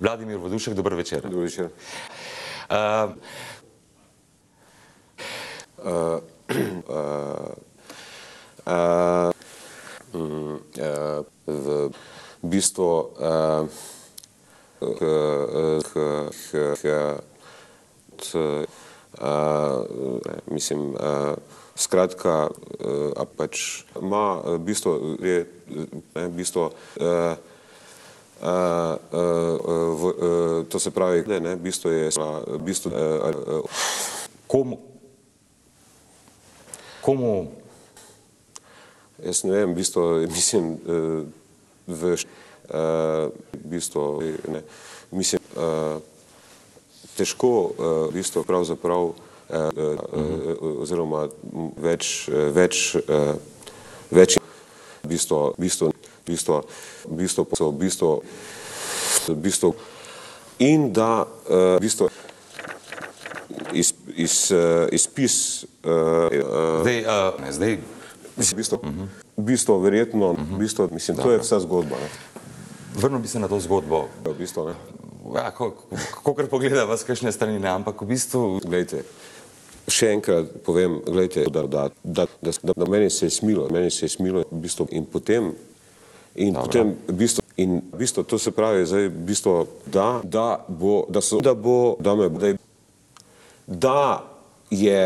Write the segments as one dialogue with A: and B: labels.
A: Vladimir Vodušek, dober večer.
B: Dober večer. V bistvu mislim, skratka, a pač ima bistvo, to se pravi, ne, bistvo je,
A: Komu?
B: Jaz ne vem, bistvo, mislim, v bistvo, ne, mislim, težko, bistvo pravzaprav, oziroma več, bistvo in da, bistvo, izpis,
A: Zdaj,
B: bistvo verjetno, bistvo, mislim, to je vsa zgodba, ne.
A: vrnil bi se na to zgodbo.
B: Bistvo, ne.
A: Ja, kakor pogleda vas kakšne strani, ne, ampak v bistvu...
B: Glejte, še enkrat povem, glejte, da meni se je smilo, v bistvu, in potem, v bistvu, to se pravi, zdaj, v bistvu, da je,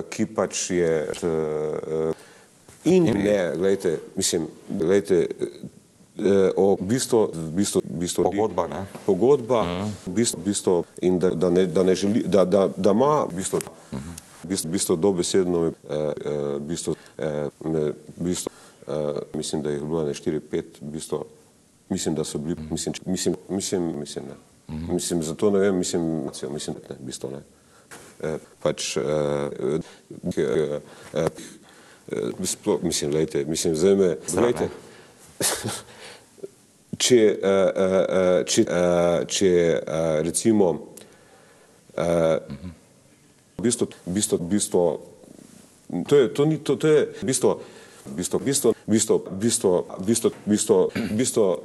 B: ki pač je, in ne, glejte, mislim, glejte, o bistvu,
A: Pogodba, ne?
B: Pogodba, bistvo, in da ne želi, da ima, bistvo dobesedno, bistvo, mislim, da jih bilo ne 4-5, bistvo, mislim, da so bili, mislim, ne. Mislim, zato ne vem, mislim, ne, bistvo, ne. Pač, mislim, glejte, mislim, zdaj me, glejte, če recimo, bistvo, to je bistvo,